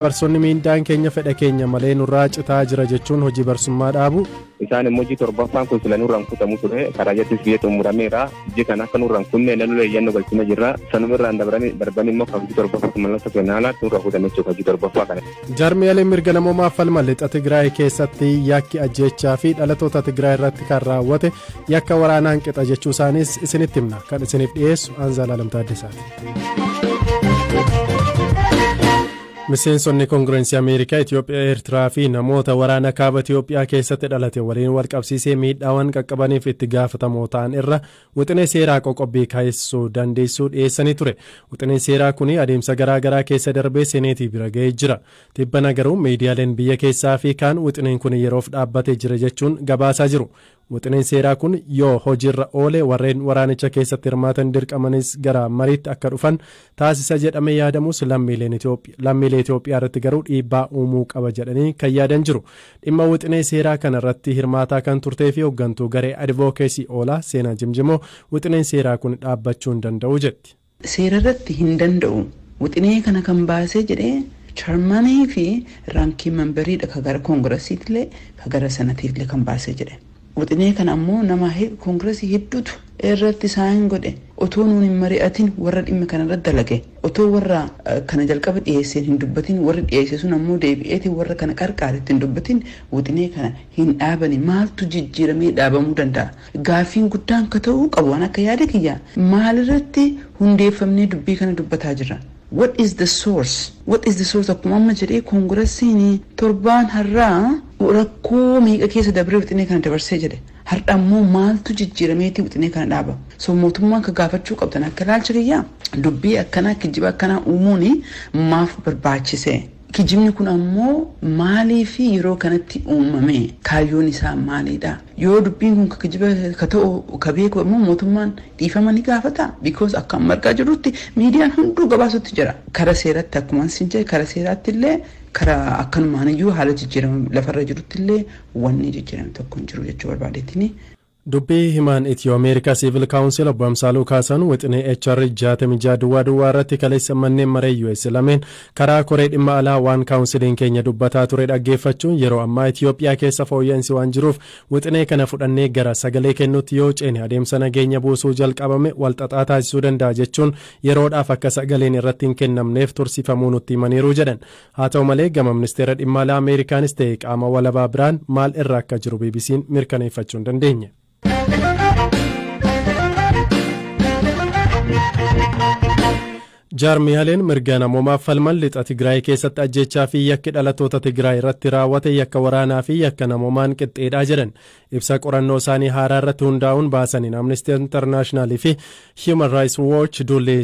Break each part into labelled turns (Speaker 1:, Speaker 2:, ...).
Speaker 1: Barsoonni miindaan keenya fedha keenya malee nurraa citaa jira jechuun hojii barsummaa dhaabu.
Speaker 2: Isaan immoo hojii torbaffaan kun sila nurraan kutamu ture karaa jettis biyya xumurameera hojii kan akka nurraan kunne nanulee iyyannoo galchina jirra sanumirraan darbanii immoo kan hojii torbaffaa mallattoo kennaalaa nurraa kutame jechuudha hojii torbaffaa kana.
Speaker 1: Jaarmiyaaleen mirga namoomaa falma lixa Tigraay keessatti yakki ajjeechaa fi dhalatoota Tigraay irratti kan raawwate yakka waraanaan qixa jechuu isaanis isinitti himna kan isiniif dhiyeessu Anzaalaa Lamtaaddesaati. Miseensonni Koongirensii Ameerikaa Itoophiyaa Eertiraa fi namoota waraana kaaba Itoophiyaa keessatti dhalate waliin wal qabsiisee miidhaawwan qaqqabaniif itti gaafatamoo ta'an irra wixinee seeraa qoqqobbii kaa'essuu dandeessuu dhiyeessanii ture. Wixineen seeraa kun adeemsa garaagaraa keessa darbee seneetii bira ga'ee jira. Tibbana garuu miidiyaaleen biyya keessaa fi kaan wixineen kun yeroof dhaabbatee jira jechuun gabaasaa jiru. Wixineen seeraa kun yoo hojiirra oole warreen waraanicha keessatti hirmaatan dirqamanis gara mariitti akka dhufan taasisa jedhamee yaadamus lammiilee Itoophiyaa irratti garuu dhiibbaa uumuu qaba jedhanii kan yaadan jiru. Dhimma wixinee seeraa kana irratti hirmaataa kan turtee fi hooggantuu garee advokeesii oolaa seenaa jimjimoo wixineen seeraa kun dhaabbachuu hin danda'u jetti.
Speaker 3: Seera irratti hin danda'u. Wixinee kana kan baasee jedhee chaarmanii fi raankii memberiidha ka gara koongiresiitillee ka gara sanatiillee kan baasee jedhe. Wixinee kana ammoo nama koongiresii hedduutu irratti isaan godhe otoo nuun hin mari'atin warra dhimma kanarratti dalage otoo warra kana jalqaba dhiyeesseen hin dubbatin warri dhiyeesse sun ammoo deebi'eetiin warra kana qarqaaretti hin dubbatin wixinee kana hin dhaabani maaltu jijjiiramee dhaabamuu danda'a gaaffiin guddaan akka ta'uu qabu waan akka yaada kiyyaa maalirratti hundeeffamnee dubbii kana dubbataa jirra. What is the source? What is the source? Akkuma amma jedhee koongiresiin torbaan har'aa rakkoo meeqa keessa dabree wixinee kana dabarsee jedhe har'a ammoo maaltu jijjiirameetii wixinee kana dhaaba. So mootummaan ka gaafachuu qabdan akka ilaalcha kiyyaa dubbii akkanaa kijiba akkanaa uumuun maaf barbaachise? Kijibni kun ammoo maalii fi yeroo kanatti uumame kaayyoon isaa maalidha? Yoo dubbiin kun kijiba ka ta'u ka beeku ammoo mootummaan dhiifama ni gaafata because akka margaa jirutti miidiyaan hunduu gabaasutti jira. Kara seeratti akkuma sin jedhe kara seeraatti illee kara akkanumaan iyyuu haala jijjiirama lafarra jirutti illee wanni jijjiirame tokko hin jiru jechuu barbaadettini.
Speaker 1: Dubbii himaan Itiyoo Ameerikaa Siivil Kaawunsil obbo Amsaaluu Kaasan wixinee HR 66 duwwaa irratti kaleessa manneen maree US lameen karaa koree dhimma alaa waan kaawunsiliin keenya dubbataa ture dhaggeeffachuun yeroo ammaa Itiyoophiyaa keessa fooyya'insi waan jiruuf wixinee kana fudhannee gara sagalee kennuutti yoo ceene adeemsa nageenya buusuu jalqabame walxaxaa taasisuu danda'a jechuun yeroodhaaf akka sagaleen irratti hin kennamneef tursifamuu nutti himaniiru jedhan. Haa ta'u malee gama ministeera dhimma alaa Ameerikaanis ta'e qaama walabaa biraan maal irra akka jiru BBC'n mirkaneeffachuu hin dandeenye. Jaarmiyaaleen mirga namoomaa falman lixa Tigraay keessatti ajjeechaa fi yakki dhalatoota Tigraay irratti raawwate yakka waraanaa fi yakka namoomaan qixxeedhaa jedhan ibsa qorannoo isaanii haaraa irratti hundaa'uun baasaniin Amnesty International fi Human Rights Watch duulli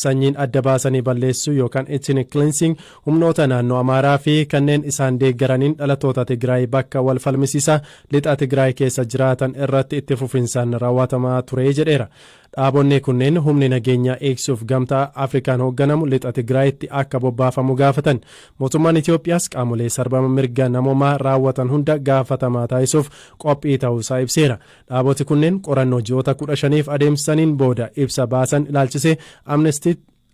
Speaker 1: sanyiin adda baasanii balleessuu yookaan ethnic cleansing humnoota naannoo Amaaraa fi kanneen isaan deeggaraniin dhalatoota Tigraay bakka wal falmisiisaa lixa Tigraay keessa jiraatan irratti itti fufinsaan raawwatamaa ture jedheera. Dhaabonni kunneen humni nageenyaa eegsuuf gamtaa Afrikaan hoogganamu lixa Tigraayitti akka bobbaafamu gaafatan. Mootummaan Itoophiyaas qaamolee sarbama mirga namoomaa raawwatan hunda gaafatamaa taasisuuf qophii ta'uusaa ibseera. Dhaaboti kunneen qorannoo ji'oota 15f adeemsisaniin booda ibsa baasan ilaalchisee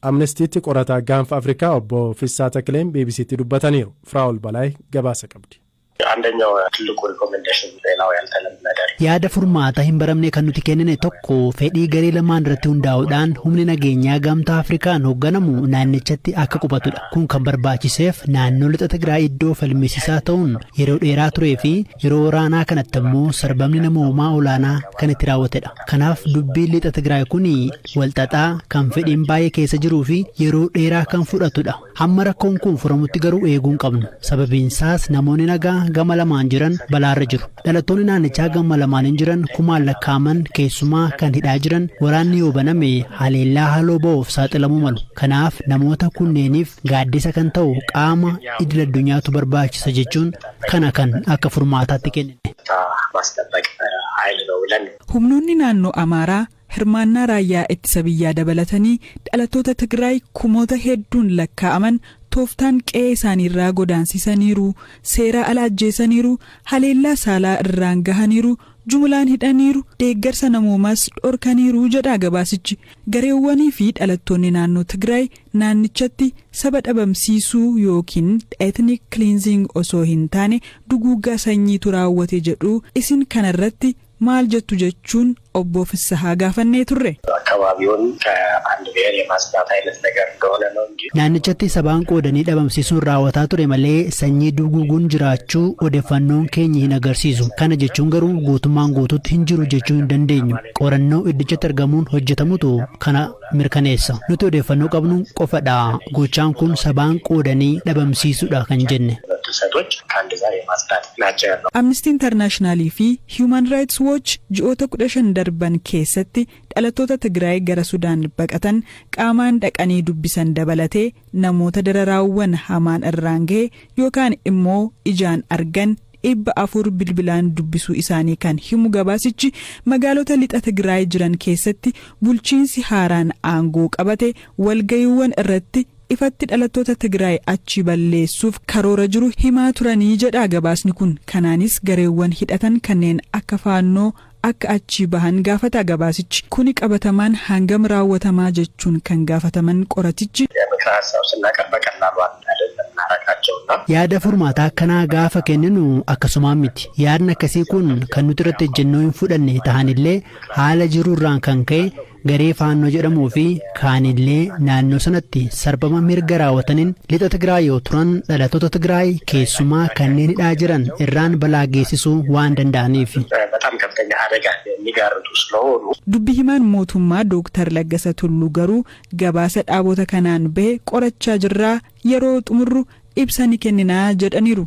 Speaker 1: Amnestiitti qorataa gaanfa Afrikaa obbo Fissaa Takileen BBC'tti dubbataniiru. Firaa'ol Balaay gabaasa qabdi.
Speaker 4: አንደኛው ትልቁ ሪኮሜንዴሽን ሌላው ያልተለመደ
Speaker 5: yaada furmaata hin baramne kan nuti kennine tokko fedhii garee lamaan irratti hundaa'uudhaan humni nageenyaa gamtaa Afrikaan hoogganamu naannichatti akka qubatudha. Kun kan barbaachiseef naannoo lixa Tigraay iddoo falmisiisaa ta'uun yeroo dheeraa turee fi yeroo waraanaa kanatti immoo sarbamni namoomaa olaanaa kan itti raawwatedha. Kanaaf dubbiin lixa Tigraay kun walxaxaa kan fedhiin baay'ee keessa jiruu fi yeroo dheeraa kan fudhatudha. Hamma rakkoon kun furamutti garuu eeguun qabnu. Sababiinsaas namoonni nagaa gama lamaan jiran balaarra jiru. Dhalattoonni naannichaa gama lamaan jiran kumaan lakkaaman keessumaa kan hidhaa jiran waraanni yoo baname haleellaa haaloo ba'uuf saaxilamuu malu. Kanaaf namoota kunneeniif gaaddisa kan ta'u qaama idil addunyaatu barbaachisa jechuun kana kan akka furmaataatti kennine.
Speaker 6: Humnoonni naannoo Amaaraa hirmaannaa raayyaa ittisa biyyaa dabalatanii dhalattoota Tigraay kumoota hedduun lakkaa'aman tooftaan qe'ee isaaniirraa godaansisaniiru, seera ala ajjeesaniiru, haleellaa saalaa irraan gahaniiru, jumlaan hidhaniiru deeggarsa namoomaas dhorkaniiru jedha gabaasichi. Gareewwanii fi dhalattoonni naannoo Tigraay naannichatti saba dhabamsiisuu yookiin ethnic cleansing osoo hin taane duguuggaa sanyiitu raawwate jedhu isin kanarratti maal jettu jechuun obbo Fissahaa gaafannee turre.
Speaker 4: አካባቢውን ከአንድ ብሔር የማስዳት አይነት ነገር እንደሆነ ነው እንጂ
Speaker 5: naannichatti sabaan qoodanii dhabamsiisuun raawwataa ture malee sanyii duguuguun jiraachuu odeeffannoon keenya hin agarsiisu. Kana jechuun garuu guutummaan guutuutti hin jiru jechuu hin dandeenyu. Qorannoo iddichatti argamuun hojjetamutu kana mirkaneessa. Nuti odeeffannoo qabnu qofadha. Gochaan kun sabaan qoodanii dhabamsiisuudha kan jenne.
Speaker 4: ሰቶች ከአንድ ዘር የማስዳት ናቸው ያለው
Speaker 6: Amnesty International fi Human Rights Watch ji'oota 15 darban keessatti dhalattoota Tigraay gara Sudaan baqatan qaamaan dhaqanii dubbisan dabalatee namoota dararaawwan hamaan irraan ga'e yookaan immoo ijaan argan 400 bilbilaan dubbisuu isaanii kan himu gabaasichi magaalota lixa Tigraay jiran keessatti bulchiinsi haaraan aangoo qabate walgayiiwwan irratti ifatti dhalattoota Tigraay achi balleessuuf karoora jiru himaa turanii jedha gabaasni kun. Kanaanis gareewwan hidhatan kanneen akka faannoo akka achi bahan gaafata gabaasichi. Kuni qabatamaan hangam raawwatamaa jechuun kan gaafataman qoratichi.
Speaker 5: Yaada furmaataa akkanaa gaafa kenninu akkasumaan miti. Yaadni akkasii kun kan nuti irratti ejjennoo hin fudhanne ta'anillee haala jiruurraan kan ka'e garee faannoo jedhamuu fi kaanillee naannoo sanatti sarbama mirga raawwataniin lixa Tigraay yoo turan dhalattoota Tigraay keessumaa kanneen hidhaa jiran irraan balaa geessisuu waan danda'aniif.
Speaker 6: Dubbi himaan mootummaa Dooktar Laggasa Tulluu garuu gabaasa dhaabota kanaan bahe qorachaa jirraa yeroo xumurru ibsa ni kenninaa jedhaniiru.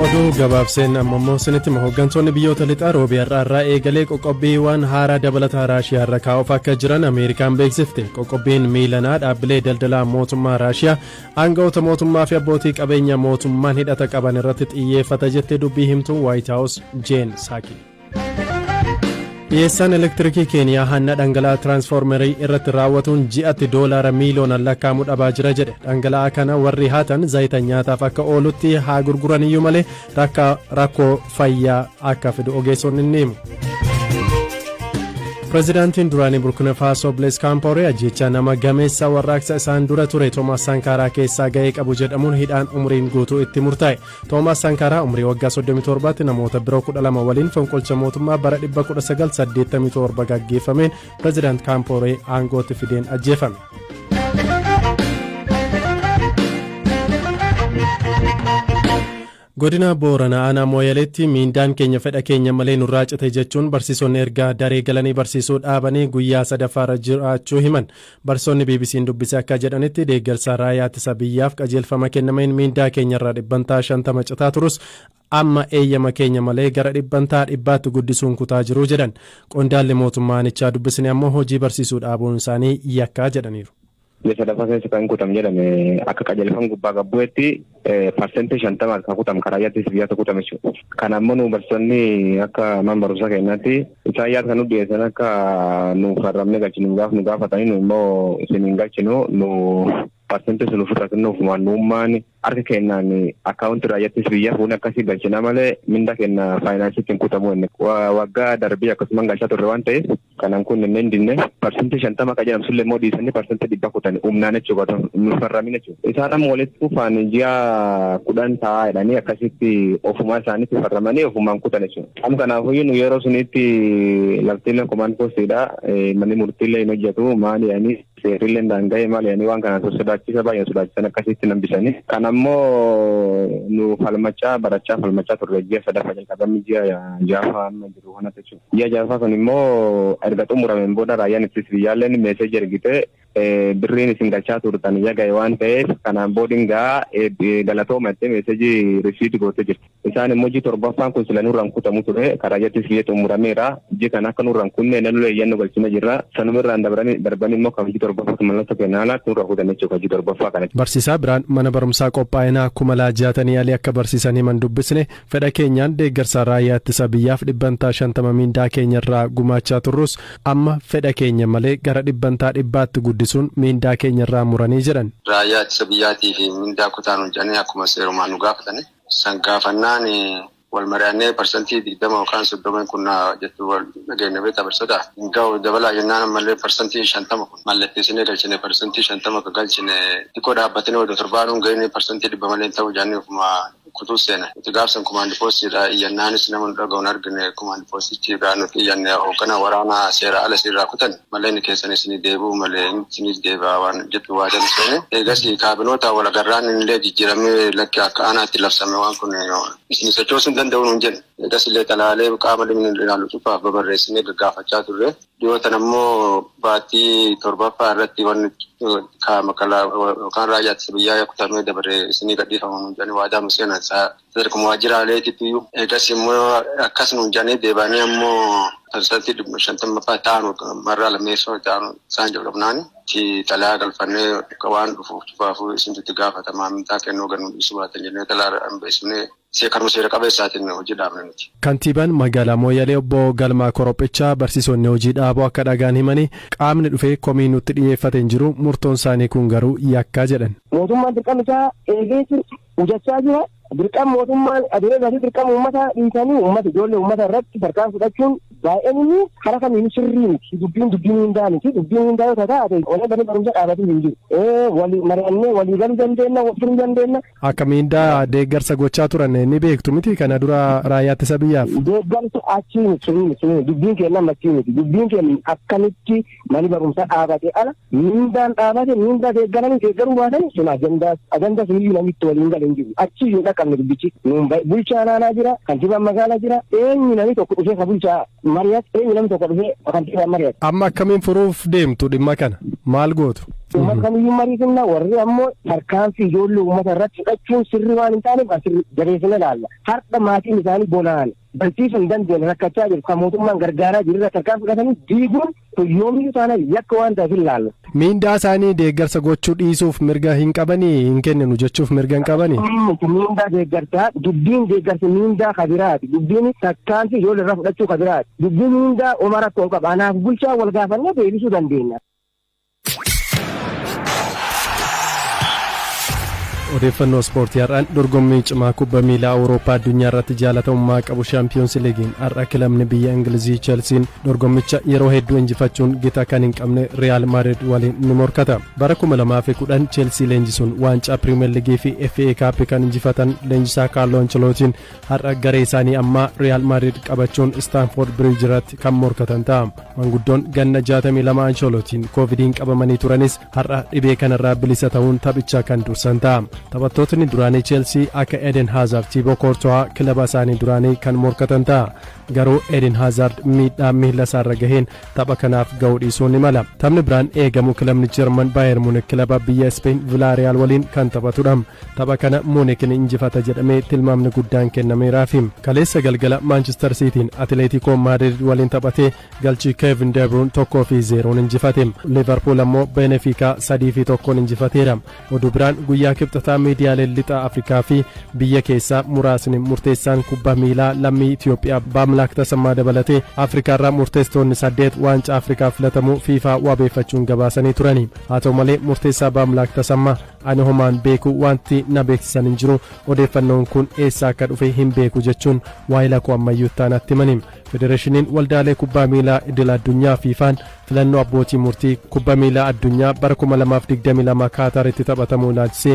Speaker 1: Oduu gabaabseen ammoo sinitti hooggantoonni biyyoota lixaa roobii har'aa eegalee qoqqobbiiwwan haaraa dabalataa Raashiyaa irra kaa'uuf akka jiran Ameerikaan beeksifte. Qoqqobbiin miilanaa dhaabbilee daldalaa mootummaa Raashiyaa aangawoota mootummaa fi abbootii qabeenya mootummaan hidhata qaban irratti xiyyeeffata jettee dubbii himtuu White House Jeen Saaki. Dhiyeessaan elektirikii Keeniyaa hanna dhangala'aa tiraansfoormerii irratti raawwatuun ji'atti $1 miiliyoonaan lakkaa'amuu dhabaa jira jedhe. Dhangala'aa kana warri haatan zayita nyaataaf akka oolutti haa gurguran iyyuu malee rakkoo fayyaa akka fidu ogeessonni ni himu. Pireezidaantiin duraanii Burkina Faasoo Blaise Compaoré ajjeechaa nama gameessa warraaqsa isaan dura ture Toomaas Sankaaraa keessaa ga'ee qabu jedhamuun hidhaan umriin guutuu itti murtaa'e. Toomaas Sankaaraa umrii waggaa 37tti namoota biroo 12 waliin fonqolcha mootummaa bara 1987 gaggeeffameen Pireezidaant Compaoré aangootti fideen ajjeefame. Godina Booranaa aanaa Mooyaleetti miindaan keenya fedha keenya malee nurraa cite jechuun barsiisonni ergaa daree galanii barsiisuu dhaabanii guyyaa sadaffaarra jiraachuu himan. Barsiisonni BBC'n dubbise akka jedhanitti deeggarsa raayyaa ittisa biyyaaf qajeelfama kennameen miindaa keenyarraa 50% citaa turus amma eeyyama keenya malee gara 100% guddisuun kutaa jiru jedhan. Qondaalli mootummaanichaa dubbisni ammoo hojii barsiisuu dhaabuun isaanii yakkaa jedhaniiru.
Speaker 2: Sadaffaa keessa kan kutam jedhame akka qajeelfama gubbaa gabbu'etti parsentii 50 akka kutam raayyaa ittisa biyyaatu kutame jechuudha. Kana ammoo nu barsiisonni akka mana barumsaa keenyaatti isaan yaada kan nu dhiyeessan akka nu farramne galchinu nu gaafatanii nu immoo isin hin galchinu nu parsentii sun ofirraa kennuuf mannummaan harka kennaan akkaawuntii raayyaa ittisa biyyaa fuunee akkasii galchina malee minda kenna faayinaansiitiin kutamu inni waggaa darbii akkasumas galchaa turre waan ta'eef kanan kun inni dinne parsentii 50 akka jedhamu sullee immoo dhiisanii parsentii 100 kutan humnaan jechuudha nu farramin jechuudha. Isaan amma walitti dhufaan ji'a 10 taa'aa jedhanii akkasitti ofumaa isaaniitti farramanii ofumaan kutan jechuudha. Amma kanaafuu nu yeroo sunitti laftiileen komaan postiidha manni murtiilee hin hojjetu maali yaanii seerillee daanga'ee maali yaanii waan kana sodaachisa baay'ee sodaachisan akkasitti nambisanii. Kan ammoo nu falmachaa turre ji'a sadaffaa jalqabamni ji'a jaafaa amma jiru kana jechuudha. Ji'a jaafaa kun immoo erga xumurameen booda raayyaan ittisa biyyaalleen meeseejii ergite birriin isin galchaa turtan yaga'e waan ta'eef kanaan boodingaa galatoomatte meeseejii risiiti goote jirti. Isaan immoo ji'i torbaffaan kun sila nurraan kutamu ture karaa jattis biyya xumurameera ji'i kan akka nurraan kunne nanulee iyyannu galchina jirra sanumirraan darbanii immoo kan ji'i torbaffaa mallattoo keenyaala nurraa kutan jechuudha ji'i torbaffaa kanatti.
Speaker 1: Barsiisaa biraan mana barumsaa qophaa'inaa 60 alii akka barsiisanii man dubbisne fedha keenyaan deeggarsa raayyaa ittisa biyyaaf 150 miindaa keenyarraa gumaachaa turrus amma fedha keenya malee gara 100tti guddisuun miindaa keenyarraa muranii jedhan.
Speaker 7: Raayyaa ittisa biyyaatii fi miindaa kutaan hojjanii akkuma seerumaan nu gaafatanii san gaafannaan wal mari'annee parsantii 20 yookaan 30 kun jettu wal dhageenya beektaa barsoota. Hingaa dabalaa jennaan ammallee parsantii 50 kun mallatteessinee galchine parsantii 50 ka galchine xiqqoo dhaabbatanii odoo torbaanuun gahine parsantii 100 malee ta'uu jaanii ofuma kutuu seena. Itti gaafsan kumaandi poostiidha iyyannaanis nama nu dhaga'uun argine kumaandi poostichi irraa nuti iyyanne hoogganaa waraanaa seera ala sirraa kutan malee inni keessan isinii deebi'u malee isinis deebi'aa waan jettu waadan seene. Eegas kaabinoota wal agarraan illee jijjiiramee lakki akka aanaatti labsame waan kun isin sochoosuun danda'uun hin jenne. Eegas illee talaalee qaama dhimmi ilaalu cufaaf babarreessinee gaggaafachaa turre. Dhiyootan ammoo baatii 7ffaa irratti wanni kaama kalaa yookaan raayyaa ittisa biyyaa kutamee dabaree isinii gadhiifamu jedhanii waadaa museenaa sadarkuma waajjiraaleetitti eegas immoo akkas nuun jedhanii deebanii ammoo parsantii 50 ta'an marraa lammeessoo ta'an isaan jalqabnaani xalaa galfannee waan dhufuuf cufaafuu isintutti gaafatamaa mintaa kennuu ganuu dhiisuu baatan jennee xalaa hambeessinee seekaruma seera qabeessaatiin hojii dhaabne nuti.
Speaker 1: Kantiibaan magaalaa Mooyyalee obbo Galmaa Korophichaa barsiisonni hojii dhaabuu akka dhagaan himanii qaamni dhufee komii nutti dhiyeeffate hin jiru murtoon isaanii kun garuu yakkaa jedhan.
Speaker 8: Mootummaan dirqama isaa eegeetti hojjechaa jira. Dirqama mootummaan adeemsa dirqama uummataa dhiisanii uummata ijoollee uummata irratti tarkaan fudhachuun baay'een karaa kamiin sirrii miti. Dubbiin hundaa miti. Dubbiin hundaa yoo taate walii baree barumsa dhaabatuu hin jiru. Walii mari'annee walii galuu dandeenya walii dandeenya.
Speaker 1: Akka miindaa deeggarsa gochaa turan ni beektu miti kana dura raayyaa ittisa biyyaaf.
Speaker 8: Deeggarsa achiin suni dubbiin keenya machiin miti. Dubbiin keenya akkamitti mani barumsa dhaabate ala miindaan dhaabate miindaa deeggaranii deeggaruu baatan sun ajandaa suniyyuu namitti waliin galee hin jiru. Achi yoo qabne dubbichi bulchaa naannoo jira kantiibaan magaalaa jira eenyu namni tokko dhufee ka bulchaa mari'at eenyu namni tokko dhufee kantiibaan mari'at.
Speaker 1: Amma akkamiin furuuf deemtu dhimma kana maal gootu?
Speaker 8: Uummata kamiyyuu mariisinna warri ammoo tarkaanfii ijoollee uummata irratti fudhachuun sirri waan hin taaneef asirri jabeessine ilaalla. Har'a maatiin isaanii bonaan barsiisuu hin dandeenye rakkachaa jiru kan mootummaan gargaaraa jiru irra tarkaan fudhatanii diiguun yoomiyyuu taanaan yakka waan ta'eef ilaalla.
Speaker 1: Miindaa isaanii deeggarsa gochuu dhiisuuf mirga hin qabanii hin kenninu jechuuf mirga hin qabanii.
Speaker 8: Miindaa deeggarsaa dubbiin deeggarsa miindaa kabiraati dubbiin tarkaanfii ijoollee irraa fudhachuu kabiraati dubbiin miindaa oma rakkoo qaba anaaf bulchaa wal gaafannee deebisuu dandeenya.
Speaker 1: Odeeffannoo ispoortii har'aan dorgommii cimaa kubbaa miilaa Awurooppaa addunyaa irratti jaalatamummaa qabu Shaampiyoons Liigiin har'a kilabni biyya Ingilizii Cheelsiin dorgommicha yeroo hedduu injifachuun gita kan hin qabne Riyaal Maadrid waliin ni morkata. Bara 2010 Cheelsii leenjisuun waancaa Piriimeer Liigii fi FA Kaappii kan injifatan leenjisaa Kaarlo Ancelootiin har'a garee isaanii ammaa Riyaal Maadrid qabachuun Staanford Biriij irratti kan morkatan ta'a. Manguddoon ganna 62 Ancelootiin koovidiin qabamanii turanis har'a dhibee kanarraa bilisa ta'uun taphicha kan dursan ta'a. Taphattootni duraanii Cheelsii akka Eden Hazard Thibaut Courtois kilaba isaanii duraanii kan morkatan ta'a. Garuu Eden Hazard miidhaa miila isaarra gaheen tapha kanaaf ga'uu dhiisuu ni mala. Taphni biraan eegamu kilabni Jarman Baayer Muunik kilaba biyya Spain Villarreal waliin kan taphatudha. Tapha kana Muunik ni injifata jedhamee tilmaamni guddaan kennameeraafi. Kaleessa galgala Manchester Cityin Atletico Madrid waliin taphatee galchii Kevin De Bruyne 1-0 injifate. Liverpool ammoo Benfica 3-1 injifateera. Oduu biraan guyyaa kibxataa miidiyaalee lixa Afrikaa fi biyya keessaa muraasni murteessaan kubbaa miilaa lammii Itiyoophiyaa Baamlaak Tasammaa dabalatee Afrikaarraa murteessitoonni 8 waancaa Afrikaa filatamuu FIFA wabeeffachuun gabaasanii turani. Haa ta'u malee murteessaa Baamlaak Tasammaa ani homaan beeku wanti na beeksisan hin jiru odeeffannoon kun eessaa akka dhufe hin beeku jechuun waa'ila koo ammayyuu taanatti himani. Federeeshiniin waldaalee kubbaa miilaa idil addunyaa FIFAan filannoo abbootii murtii kubbaa miilaa addunyaa bara 2022 Kaataritti taphatamuu ilaalchisee